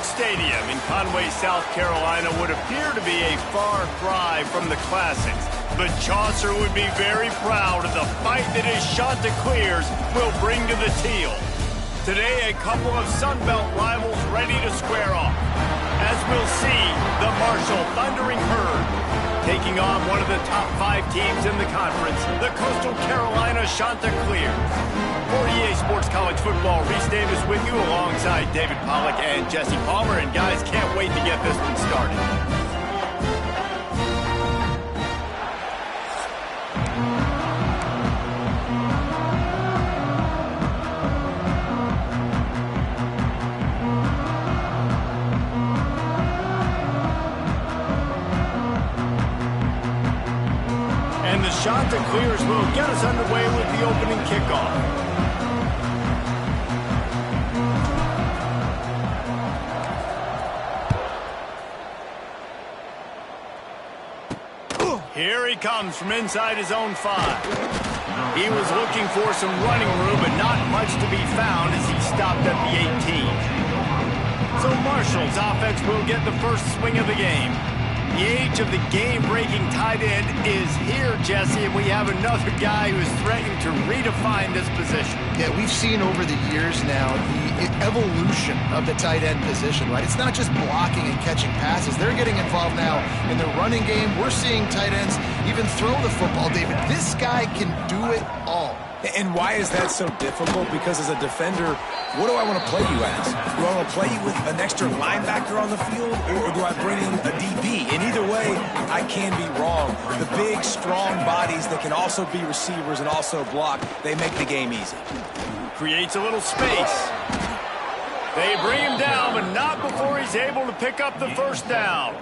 Stadium in Conway, South Carolina would appear to be a far cry from the classics, but Chaucer would be very proud of the fight that his Chanticleers will bring to the teal. Today, a couple of Sun Belt rivals ready to square off. As we'll see, the Marshal Thundering Herd taking on one of the top 5 teams in the conference, the Coastal Carolina Chanticleers. For EA Sports College Football, Reese Davis with you alongside David Pollack and Jesse Palmer. And guys, can't wait to get this one started. And the Chanticleers will get us underway with the opening kickoff. Here he comes from inside his own 5. He was looking for some running room, but not much to be found as he stopped at the 18. So Marshall's offense will get the first swing of the game. The age of the game-breaking tight end is here, Jesse, and we have another guy who is threatening to redefine this position. Yeah, we've seen over the years now the evolution of the tight end position, right? It's not just blocking and catching passes. They're getting involved now in the running game. We're seeing tight ends even throw the football, David. This guy can do it all. And why is that so difficult? Because as a defender, what do I want to play you as? Do I want to play you with an extra linebacker on the field, or do I bring in a DB? And either way, I can be wrong. The big, strong bodies that can also be receivers and also block, they make the game easy. Creates a little space. They bring him down, but not before he's able to pick up the first down.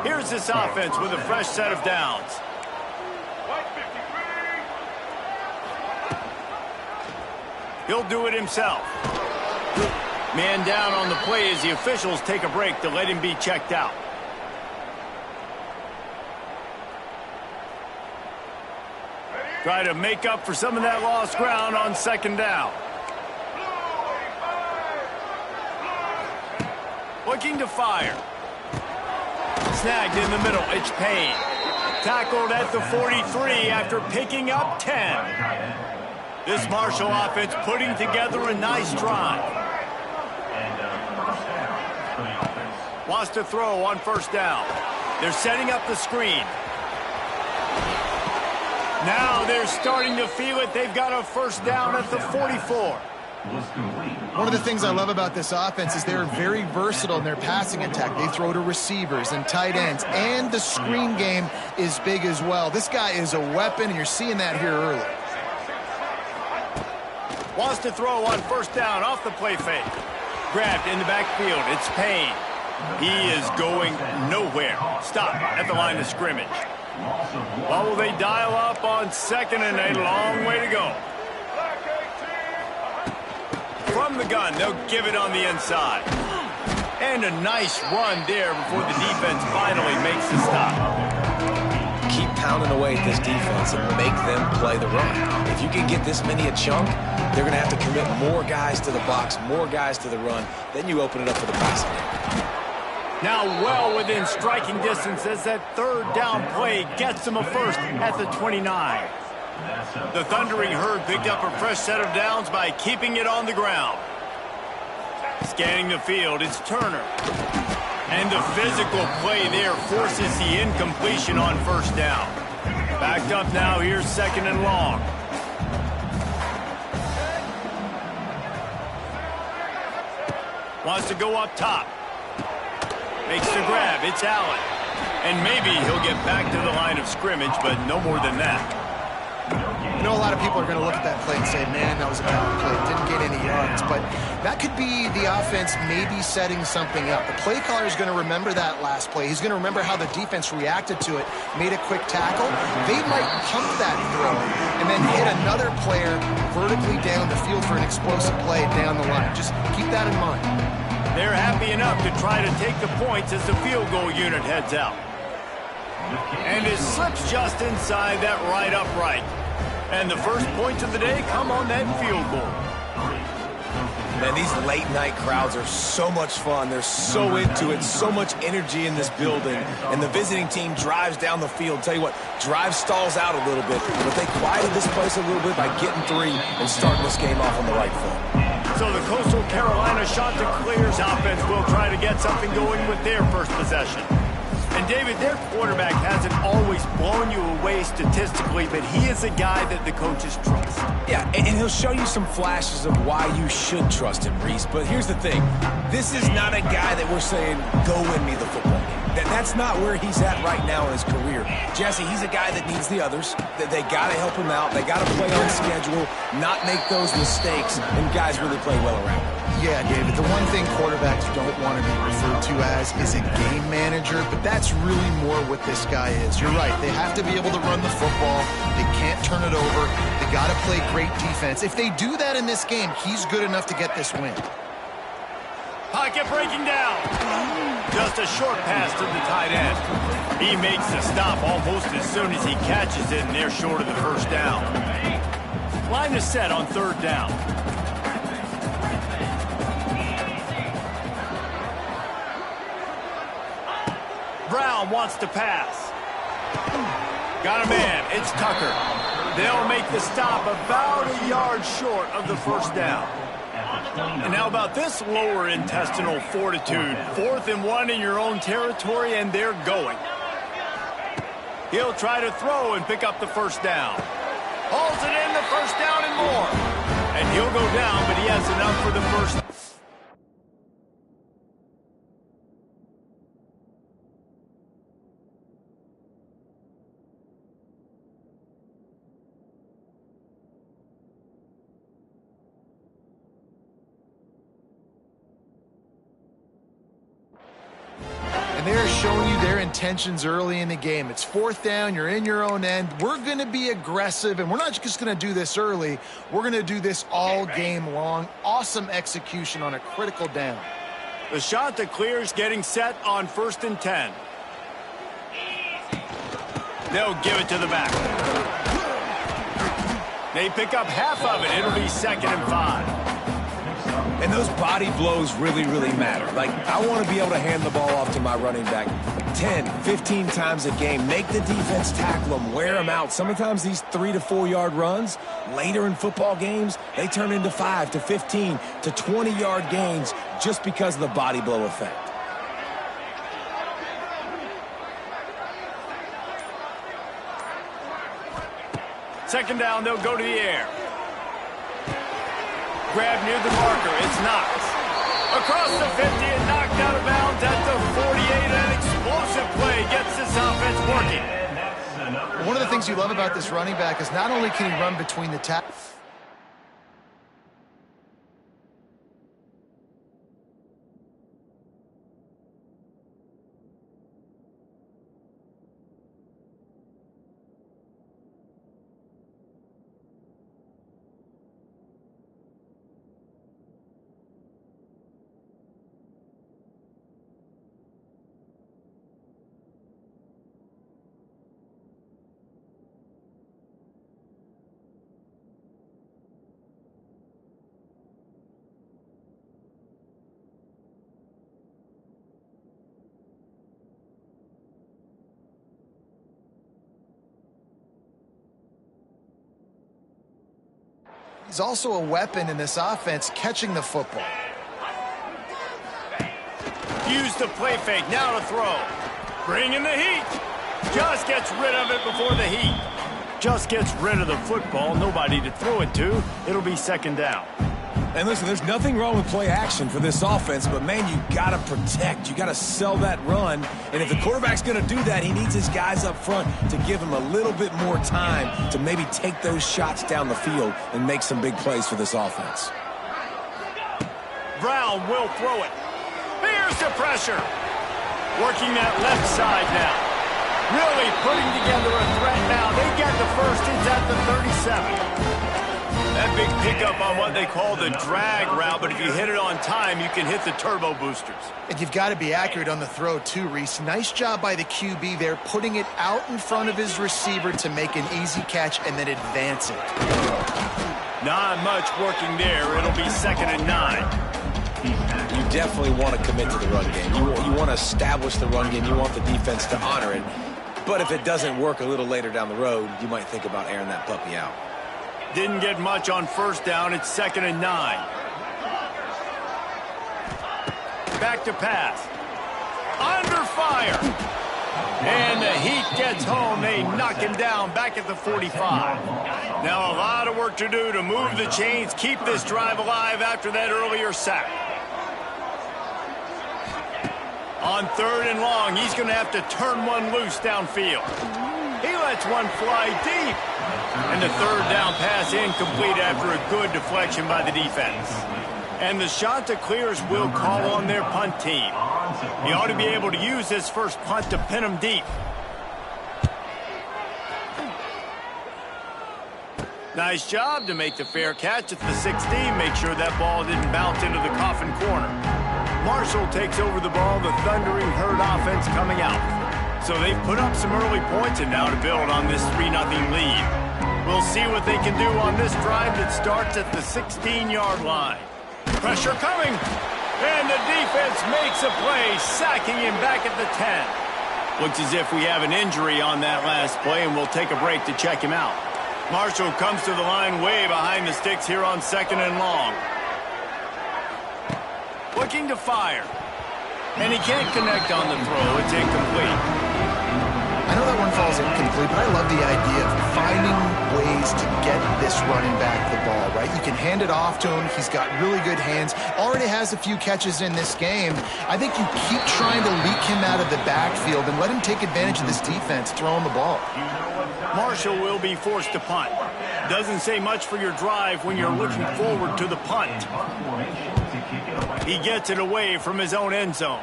Here's this offense with a fresh set of downs. He'll do it himself. Man down on the play as the officials take a break to let him be checked out. Try to make up for some of that lost ground on second down. Looking to fire. Snagged in the middle, it's Payne. Tackled at the 43 after picking up 10. This Marshall offense putting together a nice drive. Wants to throw on first down. They're setting up the screen. Now they're starting to feel it. They've got a first down at the 44. One of the things I love about this offense is they're very versatile in their passing attack. They throw to receivers and tight ends, and the screen game is big as well. This guy is a weapon, and you're seeing that here early. Wants to throw on first down off the play fake. Grabbed in the backfield. It's Payne. He is going nowhere. Stop at the line of scrimmage. Well, will they dial up on second and a long way to go? From the gun, they'll give it on the inside. And a nice run there before the defense finally makes the stop. Keep pounding away at this defense and make them play the run. If you can get this many a chunk, they're going to have to commit more guys to the box, more guys to the run. Then you open it up for the passing game. Now well within striking distance as that third down play gets them a first at the 29. The Thundering Herd picked up a fresh set of downs by keeping it on the ground. Scanning the field, it's Turner. And the physical play there forces the incompletion on first down. Backed up now, here's second and long. Wants to go up top. Makes the grab, it's Allen. And maybe he'll get back to the line of scrimmage, but no more than that. I know a lot of people are going to look at that play and say, man, that was a bad play. Didn't get any yards. But that could be the offense maybe setting something up. The play caller is going to remember that last play. He's going to remember how the defense reacted to it, made a quick tackle. They might pump that throw and then hit another player vertically down the field for an explosive play down the line. Just keep that in mind. They're happy enough to try to take the points as the field goal unit heads out. And it slips just inside that right upright. And the first points of the day come on that field goal. Man, these late-night crowds are so much fun. They're so into it, so much energy in this building. And the visiting team drives down the field. Tell you what, drive stalls out a little bit, but they quieted this place a little bit by getting 3 and starting this game off on the right foot. So the Coastal Carolina Chanticleers offense will try to get something going with their first possession. And David, their quarterback hasn't always blown you away statistically, but he is a guy that the coaches trust. Yeah, and he'll show you some flashes of why you should trust him, Reese. But here's the thing. This is not a guy that we're saying, go win me the football game. That's not where he's at right now in his career. Jesse, he's a guy that needs the others. They got to help him out. They got to play on schedule, not make those mistakes, and guys really play well around him. Yeah, David, the one thing quarterbacks don't want to be referred to as is a game manager, but that's really more what this guy is. You're right. They have to be able to run the football. They can't turn it over. They got to play great defense. If they do that in this game, he's good enough to get this win. Pocket breaking down. Just a short pass to the tight end. He makes the stop almost as soon as he catches it, and they're short of the first down. Line is set on 3rd down. Brown wants to pass. Got a man. It's Tucker. They'll make the stop about a yard short of the first down. And now about this lower intestinal fortitude. 4th and 1 in your own territory, and they're going. He'll try to throw and pick up the first down. Hauls it in, the first down and more. And he'll go down, but he has enough for the first. They're showing you their intentions early in the game. It's 4th down. You're in your own end. We're going to be aggressive, and we're not just going to do this early. We're going to do this all game long. Awesome execution on a critical down. The Chanticleers getting set on 1st and 10. They'll give it to the back. They pick up half of it. It'll be 2nd and 5. And those body blows really, really matter. Like, I want to be able to hand the ball off to my running back 10, 15 times a game. Make the defense tackle them, wear them out. Sometimes these 3 to 4 yard runs, later in football games, they turn into 5 to 15 to 20 yard gains just because of the body blow effect. Second down, they'll go to the air. Grab near the marker. It's Knox. Across the 50 and knocked out of bounds at the 48. An explosive play gets this offense working. One of the things you love about this running back is not only can he run between the tackles. He's also a weapon in this offense, catching the football. Use the play fake, now to throw. Bring in the heat. Just gets rid of it before the heat. Just gets rid of the football, nobody to throw it to. It'll be 2nd down. And listen, there's nothing wrong with play action for this offense, but man, you gotta protect. You gotta sell that run. And if the quarterback's gonna do that, he needs his guys up front to give him a little bit more time to maybe take those shots down the field and make some big plays for this offense. Brown will throw it. Here's the pressure. Working that left side now. Really putting together a threat now. They get the first. It's at the 37. That big pickup on what they call the drag route, but if you hit it on time, you can hit the turbo boosters. And you've got to be accurate on the throw too, Reese. Nice job by the QB there, putting it out in front of his receiver to make an easy catch and then advance it. Not much working there. It'll be 2nd and 9. You definitely want to commit to the run game. You want to establish the run game. You want the defense to honor it. But if it doesn't work a little later down the road, you might think about airing that puppy out. Didn't get much on 1st down. It's 2nd and 9. Back to pass. Under fire. And the Heat gets home. They knock him down back at the 45. Now a lot of work to do to move the chains, keep this drive alive after that earlier sack. On 3rd and long, he's going to have to turn one loose downfield. He lets one fly deep. And the 3rd down pass incomplete after a good deflection by the defense. And the Chanticleers will call on their punt team. He ought to be able to use this first punt to pin him deep. Nice job to make the fair catch at the 16. Make sure that ball didn't bounce into the coffin corner. Marshall takes over the ball. The thundering herd offense coming out. So they've put up some early points and now to build on this 3-0 lead. We'll see what they can do on this drive that starts at the 16-yard line. Pressure coming. And the defense makes a play, sacking him back at the 10. Looks as if we have an injury on that last play, and we'll take a break to check him out. Marshall comes to the line way behind the sticks here on 2nd and long. Looking to fire. And he can't connect on the throw. It's incomplete. I know that one falls incomplete, but I love the idea of finding ways to get this running back the ball, right? You can hand it off to him. He's got really good hands. Already has a few catches in this game. I think you keep trying to leak him out of the backfield and let him take advantage of this defense throwing the ball. Marshall will be forced to punt. Doesn't say much for your drive when you're looking forward to the punt. He gets it away from his own end zone.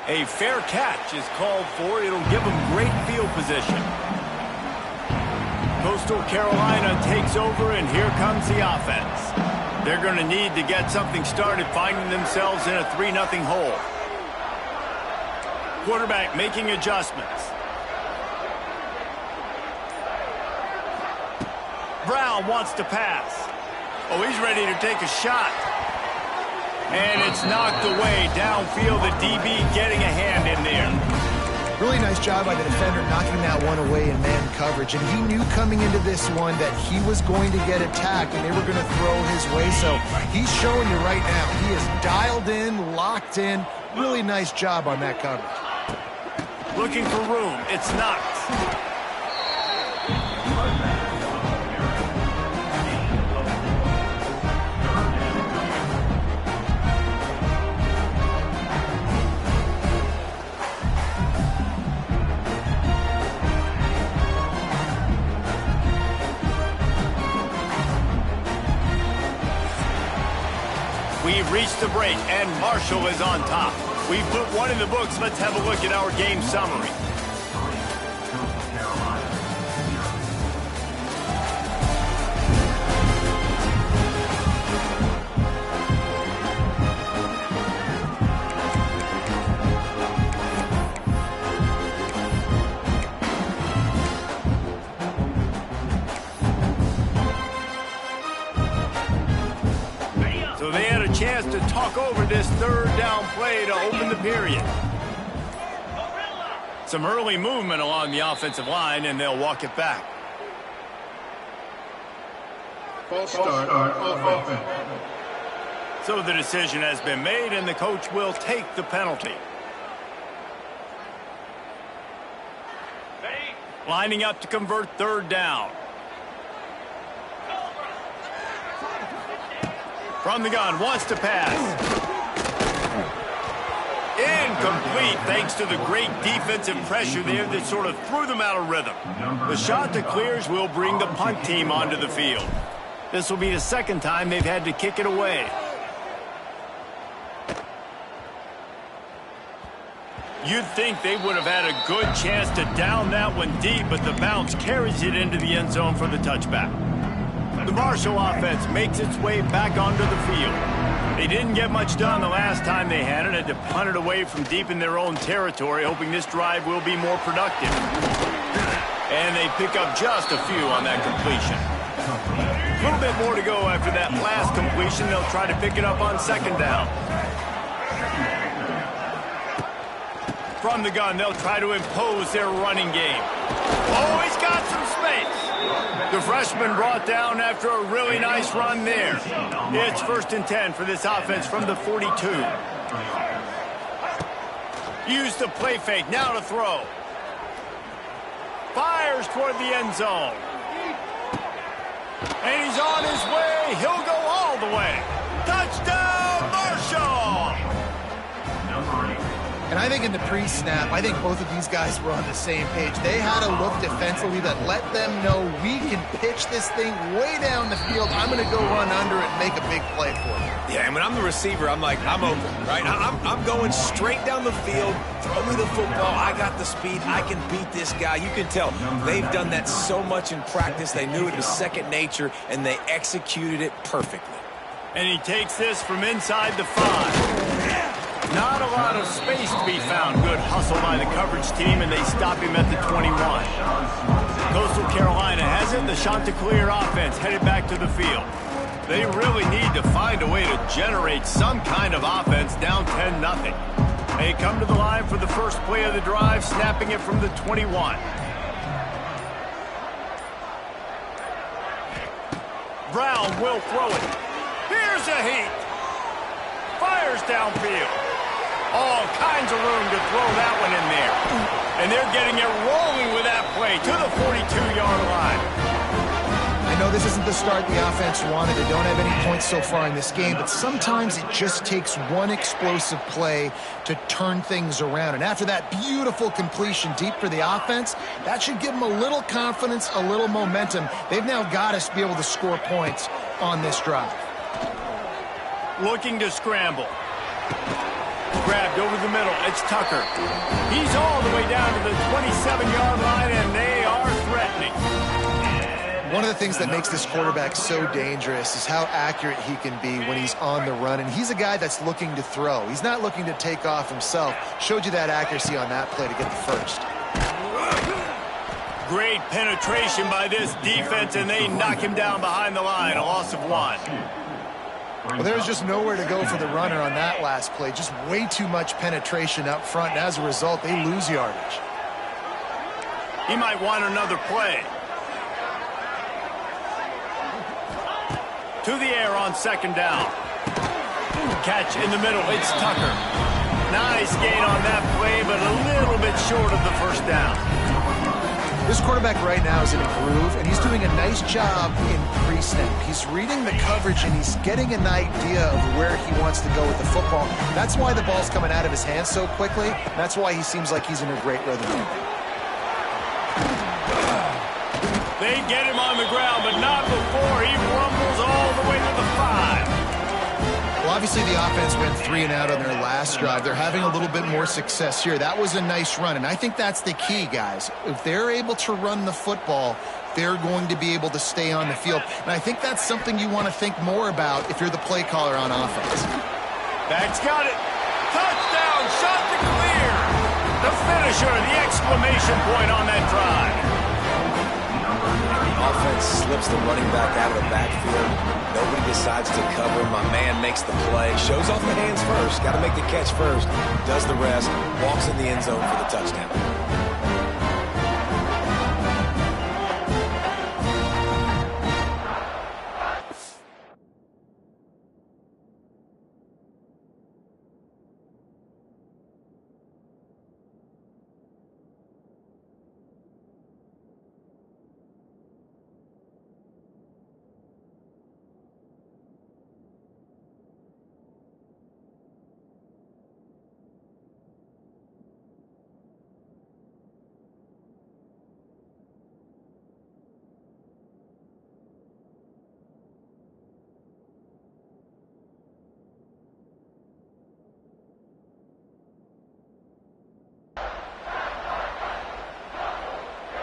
A fair catch is called for. It'll give him great field position. Coastal Carolina takes over, and here comes the offense. They're going to need to get something started, finding themselves in a 3-0 hole. Quarterback making adjustments. Brown wants to pass. Oh, he's ready to take a shot. And it's knocked away downfield. The DB getting a hand in there. Really nice job by the defender knocking that one away in man coverage. And he knew coming into this one that he was going to get attacked and they were going to throw his way. So he's showing you right now. He is dialed in, locked in. Really nice job on that coverage. Looking for room. It's knocked. We've reached the break, and Marshall is on top. We've put one in the books. Let's have a look at our game summary. So they had a chance to talk over this 3rd down play to open the period. Some early movement along the offensive line, and they'll walk it back. False start on offense. So the decision has been made, and the coach will take the penalty. Lining up to convert 3rd down. From the gun, wants to pass. Incomplete, thanks to the great defensive pressure there that sort of threw them out of rhythm. The Chanticleers will bring the punt team onto the field. This will be the 2nd time they've had to kick it away. You'd think they would have had a good chance to down that one deep, but the bounce carries it into the end zone for the touchback. The Marshall offense makes its way back onto the field. They didn't get much done the last time they had it. Had to punt it away from deep in their own territory, hoping this drive will be more productive. And they pick up just a few on that completion. A little bit more to go after that last completion. They'll try to pick it up on second down. From the gun, they'll try to impose their running game. Oh, he's got some space. The freshman brought down after a really nice run there. It's 1st and 10 for this offense from the 42. Use the play fake, now to throw. Fires toward the end zone. And he's on his way. He'll go all the way. Touchdown, Marshal! And I think in the pre-snap, I think both of these guys were on the same page. They had a look defensively that let them know we can pitch this thing way down the field. I'm going to go run under it and make a big play for you. Yeah, and when I'm the receiver, I'm like, I'm open, right? I'm going straight down the field. Throw me the football. I got the speed. I can beat this guy. You can tell they've done that so much in practice. They knew it was second nature, and they executed it perfectly. And he takes this from inside the 5. Not a lot of space to be found. Good hustle by the coverage team, and they stop him at the 21. Coastal Carolina has it. The Chanticleer offense headed back to the field. They really need to find a way to generate some kind of offense down 10-0. They come to the line for the first play of the drive, snapping it from the 21. Brown will throw it. Here's a heat. Fires downfield. All kinds of room to throw that one in there. And they're getting it rolling with that play to the 42-yard line. I know this isn't the start the offense wanted. They don't have any points so far in this game, but sometimes it just takes one explosive play to turn things around. And after that beautiful completion deep for the offense, that should give them a little confidence, a little momentum. They've now got to be able to score points on this drive. Looking to scramble. Grabbed over the middle. It's Tucker. He's all the way down to the 27-yard line, and they are threatening. One of the things that makes this quarterback so dangerous is how accurate he can be when he's on the run. And he's a guy that's looking to throw. He's not looking to take off himself. Showed you that accuracy on that play to get the first. Great penetration by this defense, and they knock him down behind the line. A loss of 1. Well, there was just nowhere to go for the runner on that last play. Just way too much penetration up front, and as a result, they lose yardage. He might want another play. To the air on second down. Catch in the middle. It's Tucker. Nice gain on that play, but a little bit short of the first down. This quarterback right now is in a groove, and he's doing a nice job in pre-snap. He's reading the coverage, and he's getting an idea of where he wants to go with the football. That's why the ball's coming out of his hands so quickly. That's why he seems like he's in a great rhythm. They get him on the ground, but not before he rumbles all the way to the 5. Well, obviously the offense went 3 and out on their last drive. They're having a little bit more success here. That was a nice run, and I think that's the key, guys. If they're able to run the football, they're going to be able to stay on the field. And I think that's something you want to think more about if you're the play caller on offense. Back's got it. Touchdown, shot to clear. The finisher, the exclamation point on that drive. Offense slips the running back out of the backfield. Nobody decides to cover. My man makes the play. Shows off the hands first. Got to make the catch first. Does the rest. Walks in the end zone for the touchdown.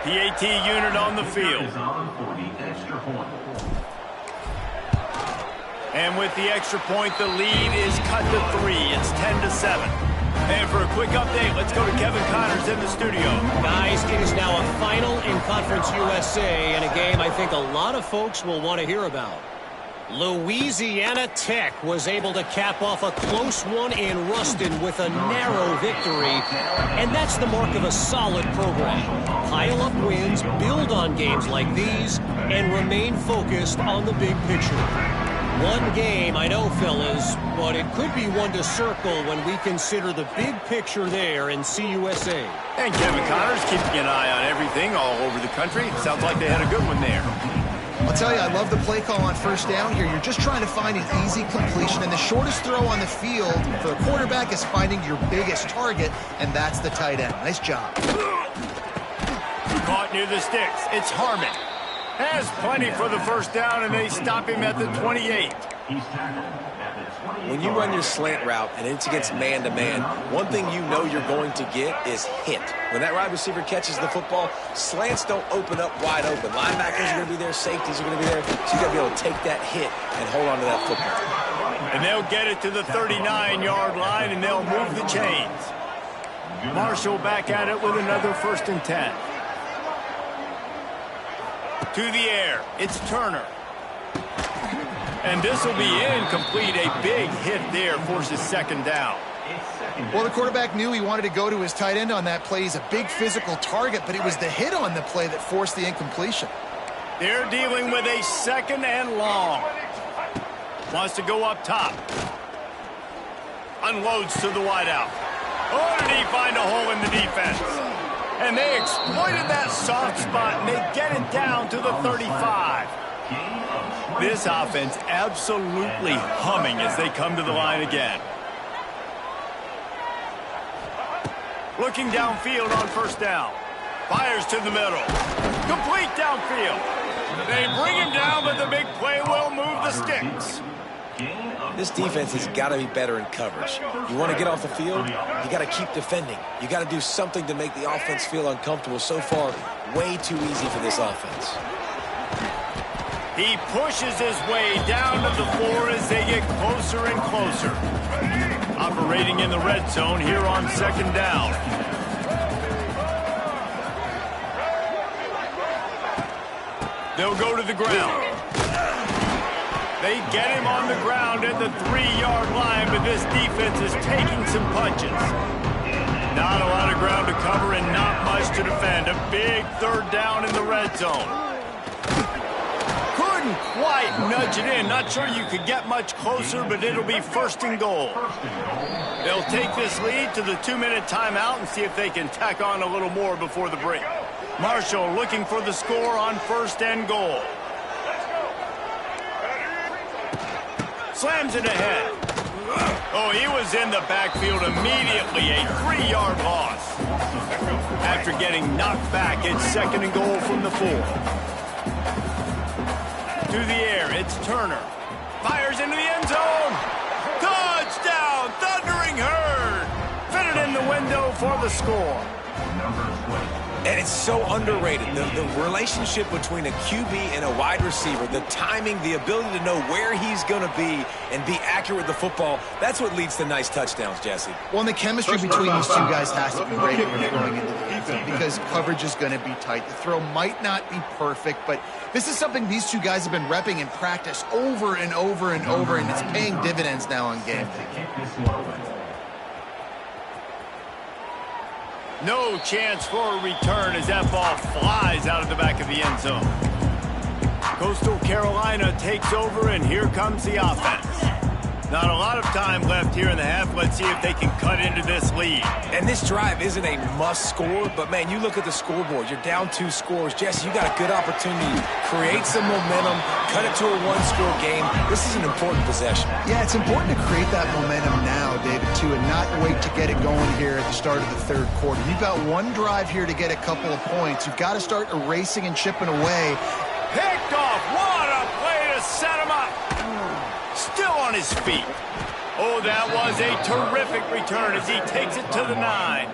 PAT unit on the field. And with the extra point, the lead is cut to 3. It's 10-7. And for a quick update, let's go to Kevin Connors in the studio. Guys, it is now a final in Conference USA and a game I think a lot of folks will want to hear about. Louisiana Tech was able to cap off a close one in Ruston with a narrow victory, and that's the mark of a solid program. Pile up wins, build on games like these, and remain focused on the big picture. One game, I know, fellas, but it could be one to circle when we consider the big picture there in CUSA. And Kevin Connors keeping an eye on everything all over the country. Sounds like they had a good one there. I'll tell you, I love the play call on first down here. You're just trying to find an easy completion, and the shortest throw on the field for the quarterback is finding your biggest target, and that's the tight end. Nice job. Caught near the sticks. It's Harmon. Has plenty for the first down, and they stop him at the 28. When you run your slant route and it's against man-to-man, one thing you know you're going to get is hit. When that wide receiver catches the football, slants don't open up wide open. Linebackers are going to be there, safeties are going to be there, so you got to be able to take that hit and hold on to that football. And they'll get it to the 39-yard line, and they'll move the chains. Marshall back at it with another 1st and 10. To the air, it's Turner. And this will be incomplete. A big hit there forces 2nd down. Well, the quarterback knew he wanted to go to his tight end on that play. He's a big physical target, but it was the hit on the play that forced the incompletion. They're dealing with a 2nd and long. Wants to go up top. Unloads to the wideout. Oh, did he find a hole in the defense? And they exploited that soft spot, and they get it down to the 35. This offense absolutely humming as they come to the line again. Looking downfield on 1st down. Fires to the middle. Complete downfield. They bring him down, but the big play will move the sticks. This defense has got to be better in coverage. You want to get off the field, you got to keep defending. You got to do something to make the offense feel uncomfortable. So far, way too easy for this offense. He pushes his way down to the floor as they get closer and closer. Operating in the red zone here on 2nd down. They'll go to the ground. They get him on the ground at the 3-yard line, but this defense is taking some punches. Not a lot of ground to cover and not much to defend. A big 3rd down in the red zone. Couldn't quite nudge it in. Not sure you could get much closer, but it'll be 1st and goal. They'll take this lead to the 2-minute timeout and see if they can tack on a little more before the break. Marshall looking for the score on 1st and goal. Slams it ahead. Oh, he was in the backfield immediately. A 3-yard loss. After getting knocked back, it's 2nd and goal from the 4. To the air, it's Turner. Fires into the end zone. Touchdown, Thundering Herd. Fitted in the window for the score. And it's so underrated. The relationship between a QB and a wide receiver, the timing, the ability to know where he's going to be and be accurate with the football, that's what leads to nice touchdowns, Jesse. Well, and the chemistry between these two guys has to be great when you're throwing into the end zone because coverage is going to be tight. The throw might not be perfect, but this is something these two guys have been repping in practice over and over and over, and it's paying dividends now on game day. No chance for a return as that ball flies out of the back of the end zone. Coastal Carolina takes over, and here comes the offense. Not a lot of time left here in the half. Let's see if they can cut into this lead. And this drive isn't a must score, but, man, you look at the scoreboard. You're down 2 scores. Jesse, you got a good opportunity to create some momentum, cut it to a 1-score game. This is an important possession. Yeah, it's important to create that momentum now, David, too, and not wait to get it going here at the start of the 3rd quarter. You've got one drive here to get a couple of points. You've got to start erasing and chipping away. Picked off. What a play to set him up. Still on his feet. Oh, that was a terrific return as he takes it to the 9.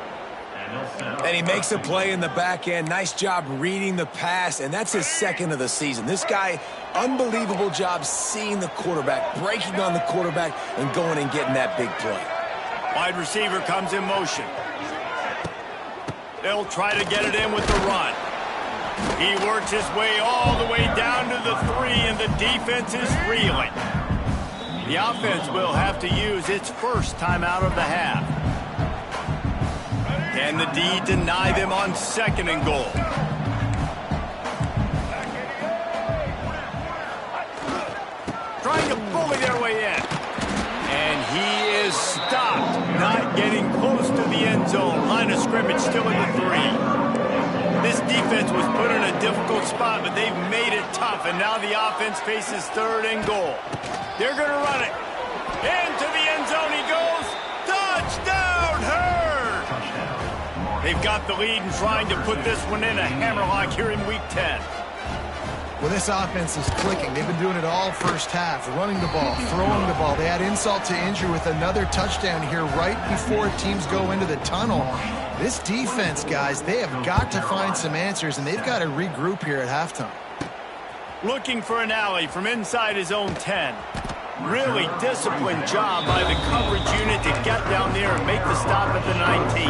And he makes a play in the back end. Nice job reading the pass, and that's his 2nd of the season. This guy, unbelievable job seeing the quarterback, breaking on the quarterback, and going and getting that big play. Wide receiver comes in motion. They'll try to get it in with the run. He works his way all the way down to the 3, and the defense is reeling. The offense will have to use its first timeout of the half. Can the D deny them on 2nd and goal? Trying to bully their way in. And he is stopped, not getting close to the end zone. Line of scrimmage still in the 3. This defense was put in a difficult spot, but they've made it tough, and now the offense faces 3rd and goal. They're going to run it. Into the end zone he goes. Touchdown, Hurd! They've got the lead and trying to put this one in a hammerlock here in Week 10. Well, this offense is clicking. They've been doing it all first half, running the ball, throwing the ball. They had insult to injury with another touchdown here right before teams go into the tunnel. This defense, guys, they have got to find some answers, and they've got to regroup here at halftime. Looking for an alley from inside his own 10. Really disciplined job by the coverage unit to get down there and make the stop at the 19.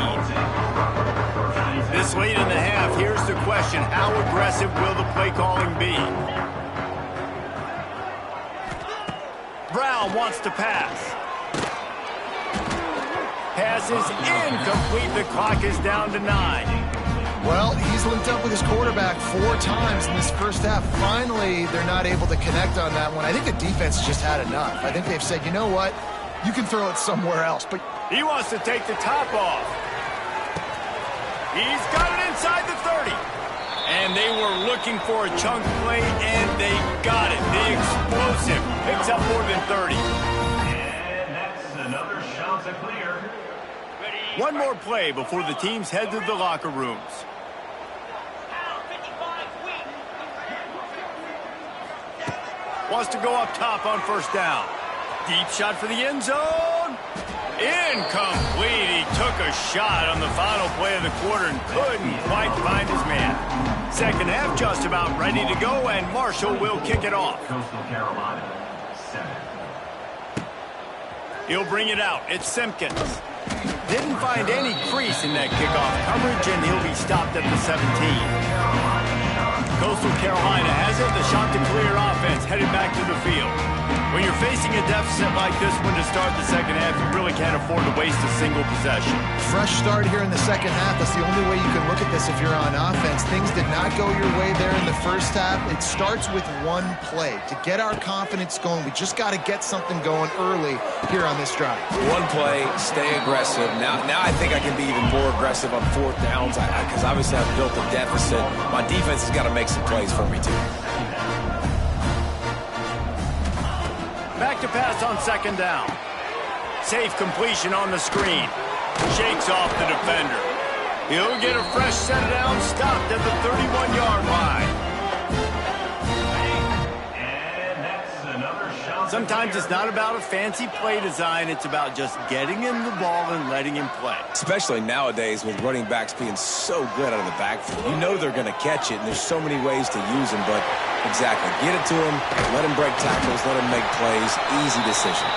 This late in the half, here's the question. How aggressive will the play calling be? Brown wants to pass. Pass is incomplete. The clock is down to 9. Well, he's linked up with his quarterback 4 times in this first half. Finally, they're not able to connect on that one. I think the defense has just had enough. I think they've said, you know what? You can throw it somewhere else. But he wants to take the top off. He's got it inside the 30. And they were looking for a chunk play, and they got it. The explosive picks up more than 30. And that's another shot to clear. One more play before the teams head to the locker rooms. Wants to go up top on 1st down. Deep shot for the end zone. Incomplete. He took a shot on the final play of the quarter and couldn't quite find his man. 2nd half just about ready to go, and Marshall will kick it off. Coastal Carolina, 7. He'll bring it out. It's Simpkins. Didn't find any crease in that kickoff coverage, and he'll be stopped at the 17. Coastal Carolina has it. The shot to clear offense headed back to the field. When you're facing a deficit like this one to start the 2nd half, you really can't afford to waste a single possession. fresh start here in the 2nd half. That's the only way you can look at this if you're on offense. Things did not go your way there in the first half. It starts with one play. To get our confidence going, we just got to get something going early here on this drive. One play, stay aggressive. Now I think I can be even more aggressive on 4th downs because obviously I've built a deficit. My defense has got to make some plays for me too. Back to pass on 2nd down. Safe completion on the screen. Shakes off the defender. He'll get a fresh set of downs, stopped at the 31-yard line. And that's another shot. Sometimes it's not about a fancy play design. It's about just getting him the ball and letting him play. Especially nowadays with running backs being so good out of the backfield. You know they're going to catch it, and there's so many ways to use them, but exactly. Get it to him, let him break tackles, let him make plays. Easy decision.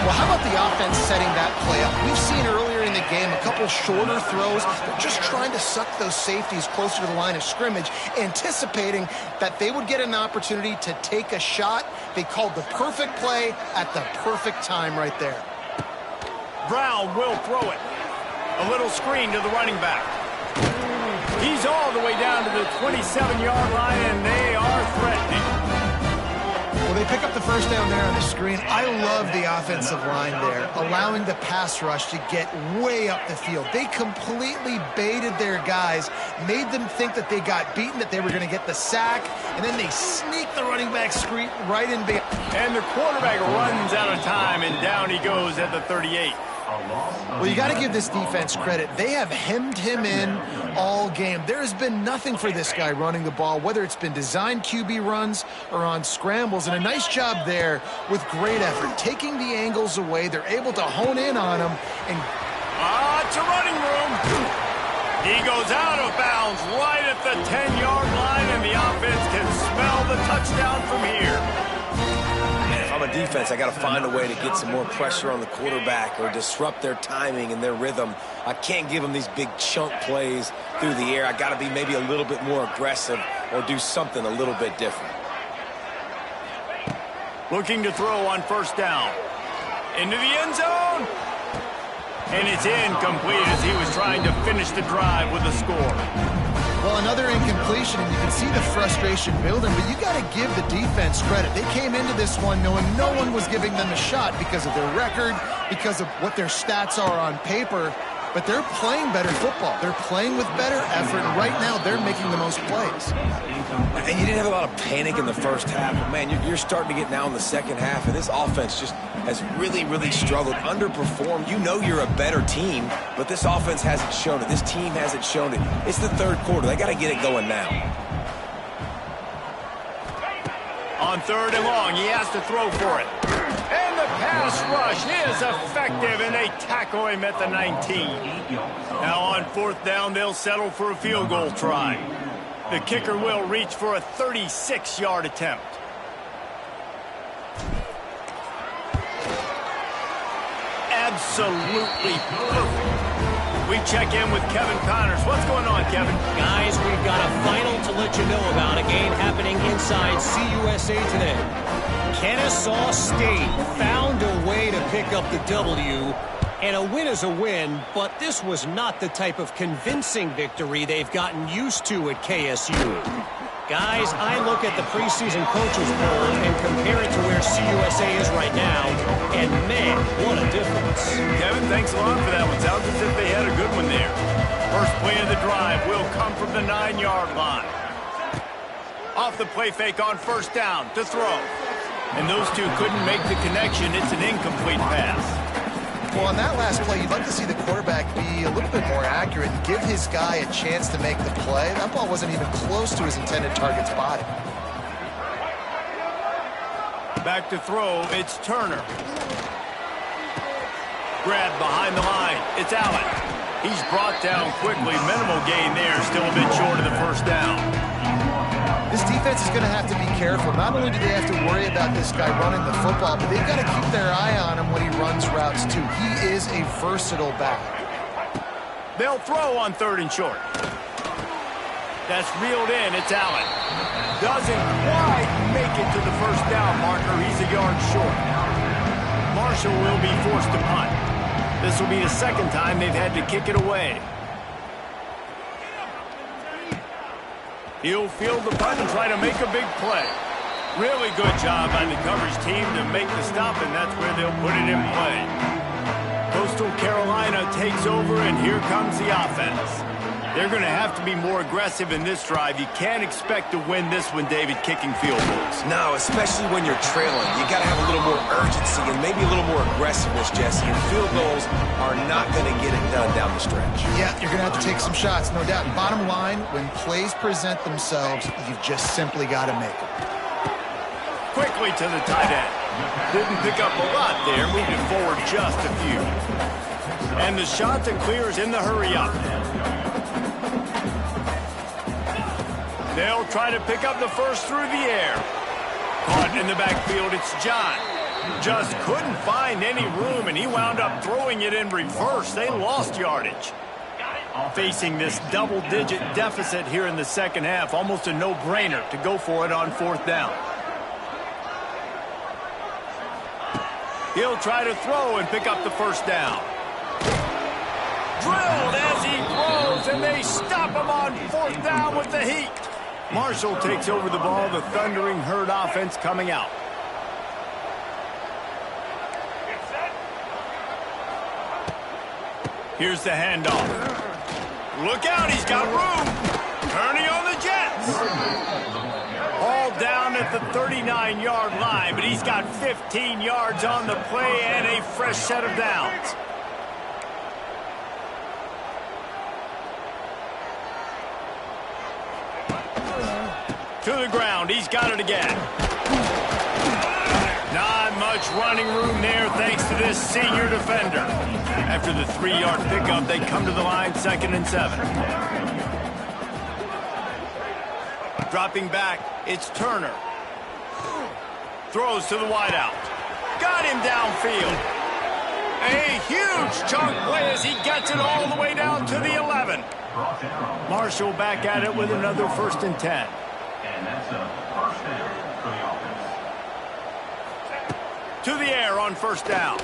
Well, how about the offense setting that play up? We've seen earlier in the game a couple shorter throws. They're just trying to suck those safeties closer to the line of scrimmage, anticipating that they would get an opportunity to take a shot. They called the perfect play at the perfect time right there. Brown will throw it. A little screen to the running back. He's all the way down to the 27-yard line, and they are threatening. Well, they pick up the first down there on the screen. I love the offensive line there, allowing the pass rush to get way up the field. They completely baited their guys, made them think that they got beaten, that they were going to get the sack, and then they sneak the running back screen right in. And the quarterback runs out of time, and down he goes at the 38. Well, you got to give this defense credit. They have hemmed him in all game. There has been nothing for this guy running the ball, whether it's been designed QB runs or on scrambles, and a nice job there with great effort. Taking the angles away, they're able to hone in on him. And it's a running room. He goes out of bounds right at the 10-yard line, and the offense can smell the touchdown from here. I'm a defense, I got to find a way to get some more pressure on the quarterback or disrupt their timing and their rhythm. I can't give them these big chunk plays through the air. I got to be maybe a little bit more aggressive or do something a little bit different. Looking to throw on first down. Into the end zone. And it's incomplete as he was trying to finish the drive with a score. Well, another incompletion, and you can see the frustration building, but you got to give the defense credit. They came into this one knowing no one was giving them a shot because of their record, because of what their stats are on paper, but they're playing better football. They're playing with better effort, and right now they're making the most plays. And you didn't have a lot of panic in the first half, but man, you're starting to get now in the second half, and this offense just has really, really struggled, underperformed. You know you're a better team, but this offense hasn't shown it. This team hasn't shown it. It's the third quarter. They got to get it going now. On third and long, he has to throw for it. And the pass rush is effective, and they tackle him at the 19. Now on fourth down, they'll settle for a field goal try. The kicker will reach for a 36-yard attempt. Absolutely perfect. We check in with Kevin Connors. What's going on, Kevin? Guys, we've got a final to let you know about, a game happening inside CUSA today. Kennesaw State found a way to pick up the W, and a win is a win, but this was not the type of convincing victory they've gotten used to at KSU. Guys, I look at the preseason coaches poll and compare it to where CUSA is right now, and man, what a difference. Kevin, thanks a lot for that one. Sounds as if they had a good one there. First play of the drive will come from the 9-yard line. Off the play fake on first down to throw. And those two couldn't make the connection. It's an incomplete pass. Well, on that last play, you'd like to see the quarterback be a little bit more accurate and give his guy a chance to make the play. That ball wasn't even close to his intended target's body. Back to throw, it's Turner. Grab behind the line, it's Allen. He's brought down quickly. Minimal gain there, still a bit short of the first down. This defense is going to have to be careful. Not only do they have to worry about this guy running the football, but they've got to keep their eye on him when he runs routes too. He is a versatile back. They'll throw on third and short. That's reeled in. It's Allen. Doesn't quite make it to the first down marker. He's a yard short. Marshall will be forced to punt. This will be the second time they've had to kick it away. He'll field the punt and try to make a big play. Really good job by the coverage team to make the stop, and that's where they'll put it in play. Coastal Carolina takes over, and here comes the offense. They're going to have to be more aggressive in this drive. You can't expect to win this one, David, kicking field goals. No, especially when you're trailing. You got to have a little more urgency and maybe a little more aggressiveness, Jesse. And field goals are not going to get it done down the stretch. Yeah, you're going to have to take some shots, no doubt. Bottom line, when plays present themselves, you've just simply got to make them. Quickly to the tight end. Didn't pick up a lot there, moved it forward just a few. And the shot to clear is in the hurry-up. They'll try to pick up the first through the air. Caught in the backfield, it's John. Just couldn't find any room, and he wound up throwing it in reverse. They lost yardage. Facing this double-digit deficit here in the second half, almost a no-brainer to go for it on fourth down. He'll try to throw and pick up the first down. Drilled as he throws, and they stop him on fourth down with the heat. Marshall takes over the ball, the Thundering Herd offense coming out. Here's the handoff. Look out, he's got room. Turning on the Jets. All down at the 39-yard line, but he's got 15 yards on the play and a fresh set of downs. To the ground, he's got it again. Not much running room there thanks to this senior defender. After the 3-yard pickup, they come to the line 2nd and 7. Dropping back, it's Turner. Throws to the wideout. got him downfield. A huge chunk play as he gets it all the way down to the 11. Marshall back at it with another 1st and 10. And that's a first down for the offense. To the air on 1st down.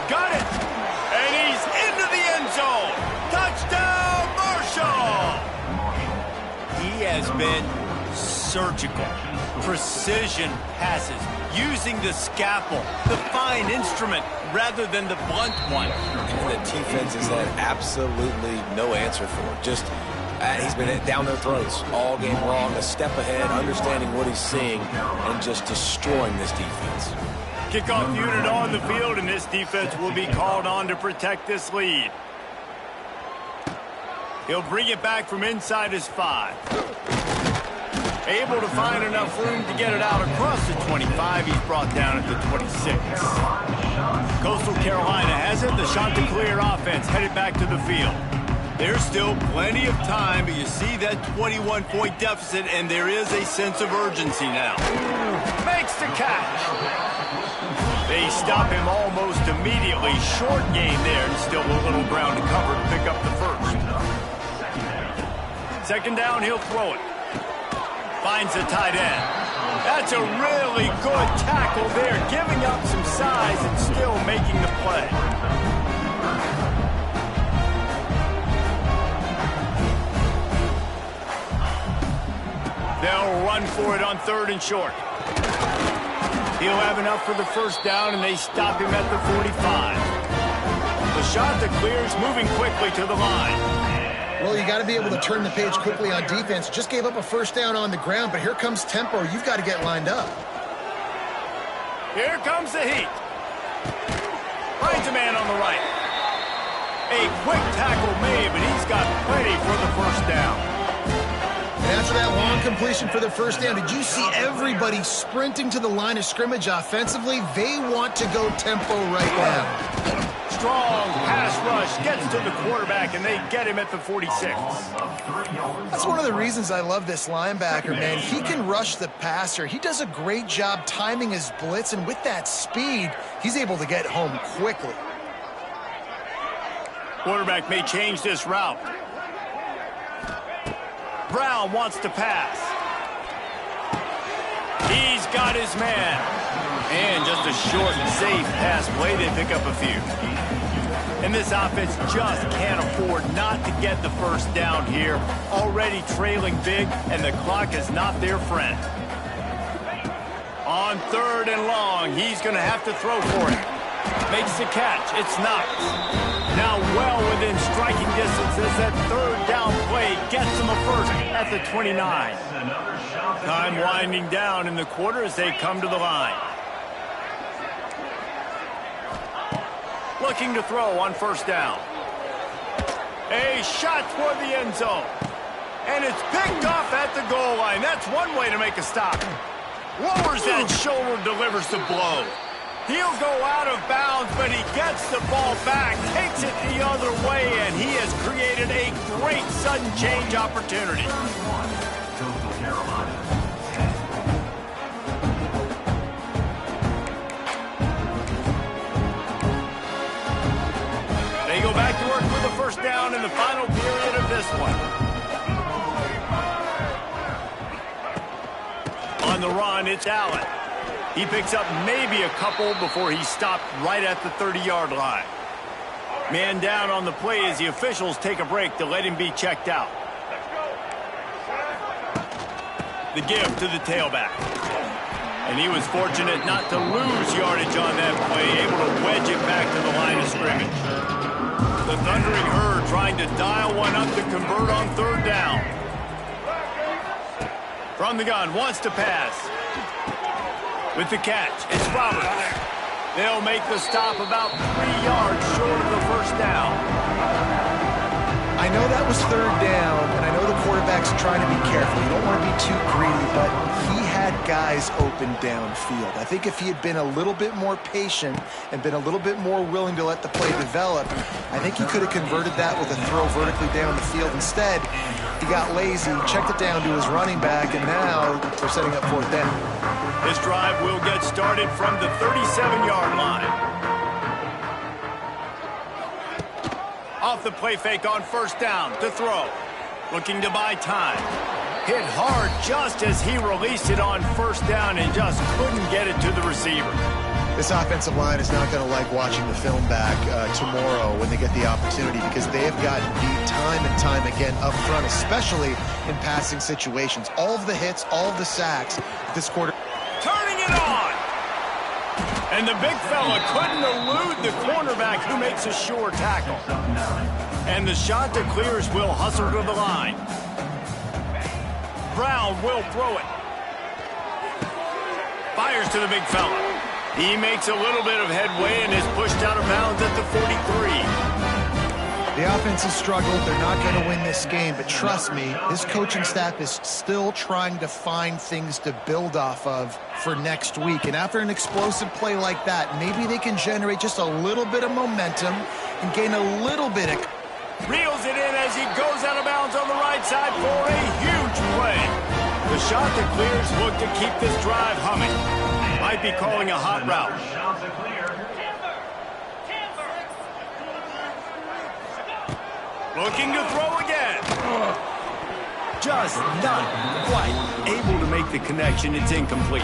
Got it. And he's into the end zone. Touchdown, Marshall. He has been surgical. Precision passes. Using the scalpel, the fine instrument, rather than the blunt one. And the defense has had absolutely no answer for it. Just, he's been down their throats all game long, a step ahead, understanding what he's seeing, and just destroying this defense. Kickoff unit on the field, and this defense will be called on to protect this lead. He'll bring it back from inside his 5. Able to find enough room to get it out across the 25. He's brought down at the 26. Coastal Carolina has it. The Chanticleer offense headed back to the field. There's still plenty of time, but you see that 21-point deficit, and there is a sense of urgency now. Makes the catch. They stop him almost immediately. Short gain there, and still a little ground to cover to pick up the 1st. 2nd down, he'll throw it. Finds the tight end. That's a really good tackle there, giving up some size and still making the play. They'll run for it on 3rd and short. He'll have enough for the 1st down, and they stop him at the 45. The Chanticleer's moving quickly to the line. Well, you got to be able to turn the page quickly on defense. Just gave up a 1st down on the ground, but here comes tempo. You've got to get lined up. Here comes the heat. Finds a man on the right. A quick tackle made, but he's got plenty for the 1st down. And after that long completion for the 1st down, did you see everybody sprinting to the line of scrimmage offensively? They want to go tempo right now. Strong pass rush gets to the quarterback, and they get him at the 46. That's one of the reasons I love this linebacker, man. He can rush the passer. He does a great job timing his blitz, and with that speed, he's able to get home quickly. Quarterback may change this route. Brown wants to pass. He's got his man. And just a short and safe pass play. They pick up a few. And this offense just can't afford not to get the 1st down here. Already trailing big, and the clock is not their friend. On 3rd and long, he's going to have to throw for it. Makes the catch. It's Knox. Now well within striking distance as that 3rd down play gets him a 1st at the 29. Time winding down in the quarter as they come to the line. Looking to throw on 1st down. A shot toward the end zone. And it's picked off at the goal line. That's one way to make a stop. Lowers that shoulder, delivers the blow. He'll go out of bounds, but he gets the ball back, takes it the other way, and he has created a great sudden change opportunity. They go back to work with the 1st down in the final period of this one. On the run, it's Allen. He picks up maybe a couple before he's stopped right at the 30-yard line. Man down on the play as the officials take a break to let him be checked out. The give to the tailback. And he was fortunate not to lose yardage on that play, able to wedge it back to the line of scrimmage. The Thundering Herd trying to dial one up to convert on 3rd down. From the gun, wants to pass. With the catch, it's Roberts. They'll make the stop about 3 yards short of the 1st down. I know that was third down, and I know the quarterback's trying to be careful. You don't want to be too greedy, but he had guys open downfield. I think if he had been a little bit more patient and been a little bit more willing to let the play develop, I think he could have converted that with a throw vertically down the field. Instead, he got lazy, checked it down to his running back, and now they're setting up fourth down. This drive will get started from the 37-yard line. Off the play fake on first down to throw. Looking to buy time. Hit hard just as he released it on first down and just couldn't get it to the receiver. This offensive line is not going to like watching the film back tomorrow when they get the opportunity, because they have gotten beat time and time again up front, especially in passing situations. All of the hits, all of the sacks this quarter. Turning it on! And the big fella couldn't elude the cornerback, who makes a sure tackle. And the Chanticleers will hustle to the line. Brown will throw it. Fires to the big fella. He makes a little bit of headway and is pushed out of bounds at the 43. The offense has struggled. They're not going to win this game, but trust me, this coaching staff is still trying to find things to build off of for next week. And after an explosive play like that, maybe they can generate just a little bit of momentum and gain a little bit of... Reels it in as he goes out of bounds on the right side for a huge play. The Chanticleers look to keep this drive humming. Might be calling a hot route. Looking to throw again. Just not quite able to make the connection. It's incomplete.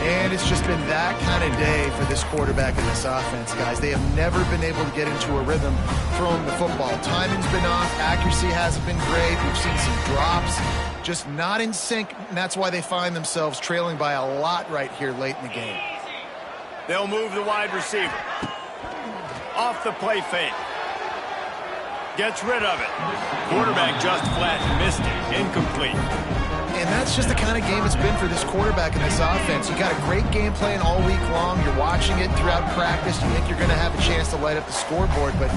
And it's just been that kind of day for this quarterback and this offense, guys. They have never been able to get into a rhythm throwing the football. Timing's been off. Accuracy hasn't been great. We've seen some drops. Just not in sync, and that's why they find themselves trailing by a lot right here late in the game. They'll move the wide receiver. Off the play fake. Gets rid of it. Quarterback just flat missed it. Incomplete. And that's just the kind of game it's been for this quarterback and this offense. You got a great game plan all week long. You're watching it throughout practice. You think you're going to have a chance to light up the scoreboard, but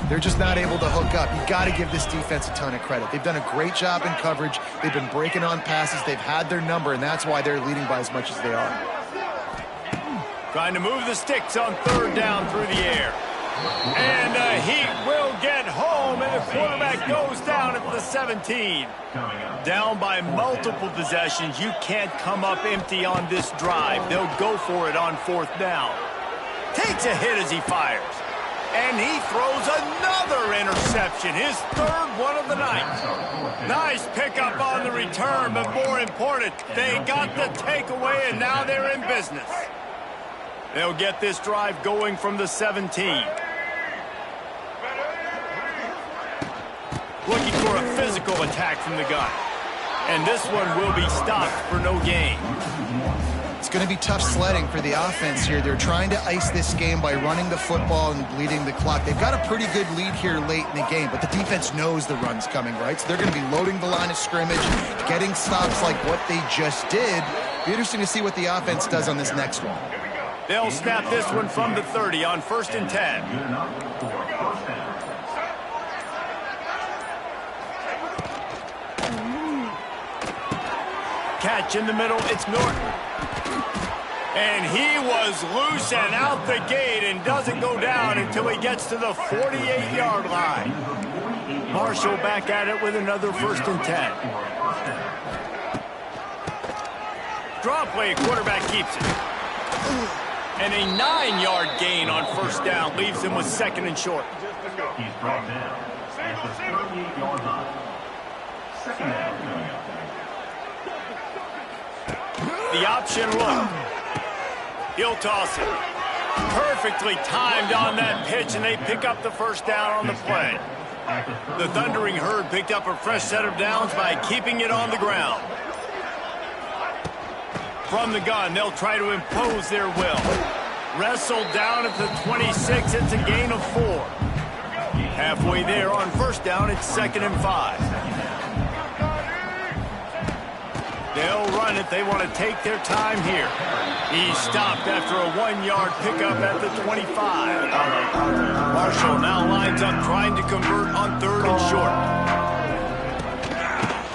they're just not able to hook up. You got to give this defense a ton of credit. They've done a great job in coverage. They've been breaking on passes. They've had their number, and that's why they're leading by as much as they are. Trying to move the sticks on third down through the air. And the Heat will get home, and the quarterback goes down at the 17. Down by multiple possessions. You can't come up empty on this drive. They'll go for it on fourth down. Takes a hit as he fires. And he throws another interception, his third one of the night. Nice pickup on the return, but more important, they got the takeaway, and now they're in business. They'll get this drive going from the 17. Looking for a physical attack from the gun. And this one will be stopped for no gain. It's going to be tough sledding for the offense here. They're trying to ice this game by running the football and bleeding the clock. They've got a pretty good lead here late in the game, but the defense knows the run's coming, right? So they're going to be loading the line of scrimmage, getting stops like what they just did. Be interesting to see what the offense does on this next one. They'll snap this one from the 30 on 1st and 10. Catch in the middle, it's Norton. And he was loose and out the gate and doesn't go down until he gets to the 48-yard line. Marshal back at it with another 1st and 10. Draw play, quarterback keeps it. And a 9-yard gain on 1st down leaves him with 2nd and short. He's brought down at the 38-yard line. 2nd down. The option look. He'll toss it. Perfectly timed on that pitch, and they pick up the 1st down on the play. The Thundering Herd picked up a fresh set of downs by keeping it on the ground. From the gun, they'll try to impose their will. Wrestled down at the 26, it's a gain of 4. Halfway there on 1st down, it's 2nd and 5. They'll run run if they want to take their time here. He's stopped after a 1-yard pickup at the 25. Marshall now lines up trying to convert on 3rd and short.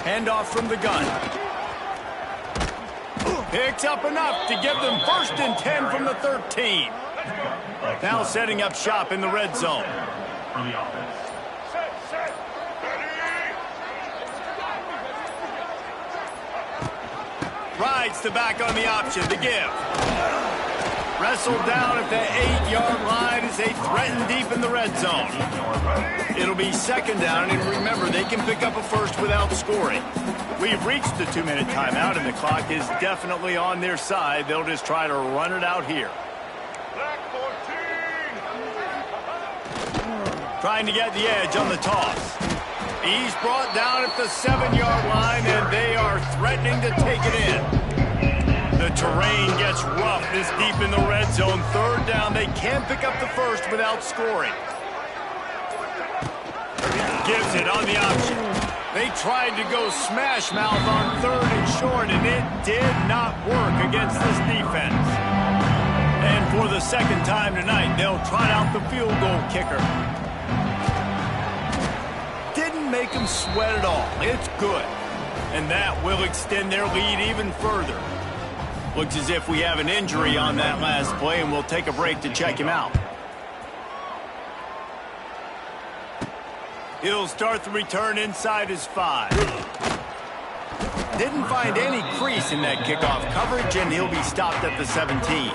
Handoff from the gun. Picks up enough to give them 1st and 10 from the 13. Now setting up shop in the red zone. For the offense. Rides the back on the option to give. Wrestled down at the 8-yard line as they threaten deep in the red zone. It'll be 2nd down, and remember, they can pick up a first without scoring. We've reached the 2-minute timeout, and the clock is definitely on their side. They'll just try to run it out here. Trying to get the edge on the toss. He's brought down at the 7-yard line, and they are threatening to take it in. The terrain gets rough this deep in the red zone. 3rd down, they can't pick up the first without scoring. Gives it on the option. They tried to go smash mouth on 3rd and short, and it did not work against this defense. And for the 2nd time tonight, they'll trot out the field goal kicker. Didn't make them sweat at all. It's good. And that will extend their lead even further. Looks as if we have an injury on that last play, and we'll take a break to check him out. He'll start the return inside his 5. Didn't find any crease in that kickoff coverage, and he'll be stopped at the 17.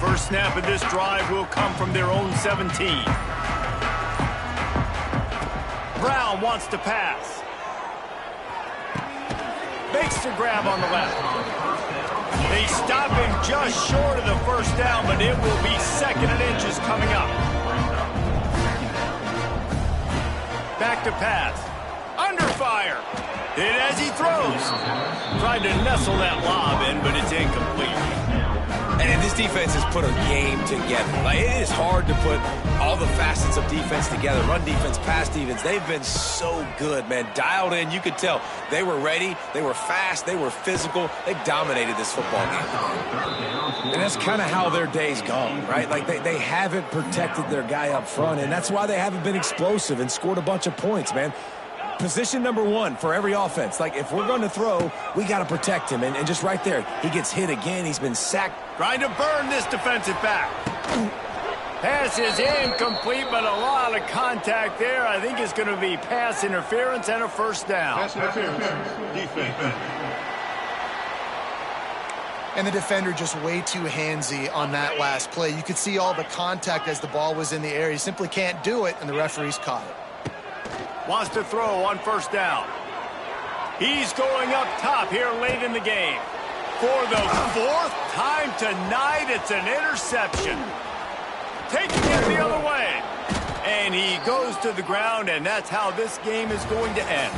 First snap of this drive will come from their own 17. Brown wants to pass. Makes the grab on the left. They stop him just short of the 1st down, but it will be 2nd and inches coming up. Back to pass. Under fire. Hit as he throws. Tried to nestle that lob in, but it's incomplete. And this defense has put a game together. Like, it is hard to put all the facets of defense together. Run defense, pass defense. They've been so good, man. Dialed in. You could tell they were ready. They were fast. They were physical. They dominated this football game. And that's kind of how their day's gone, right? Like, they haven't protected their guy up front, and that's why they haven't been explosive and scored a bunch of points, man. Position number 1 for every offense. Like, if we're going to throw, we got to protect him. And just right there, he gets hit again. He's been sacked. Trying to burn this defensive back. Pass is incomplete, but a lot of contact there. I think it's going to be pass interference and a 1st down. Pass interference. Defense. And the defender just way too handsy on that last play. You could see all the contact as the ball was in the air. He simply can't do it, and the referees caught it. Wants to throw on 1st down. He's going up top here late in the game. For the 4th time tonight, it's an interception. Taking it the other way. And he goes to the ground, and that's how this game is going to end.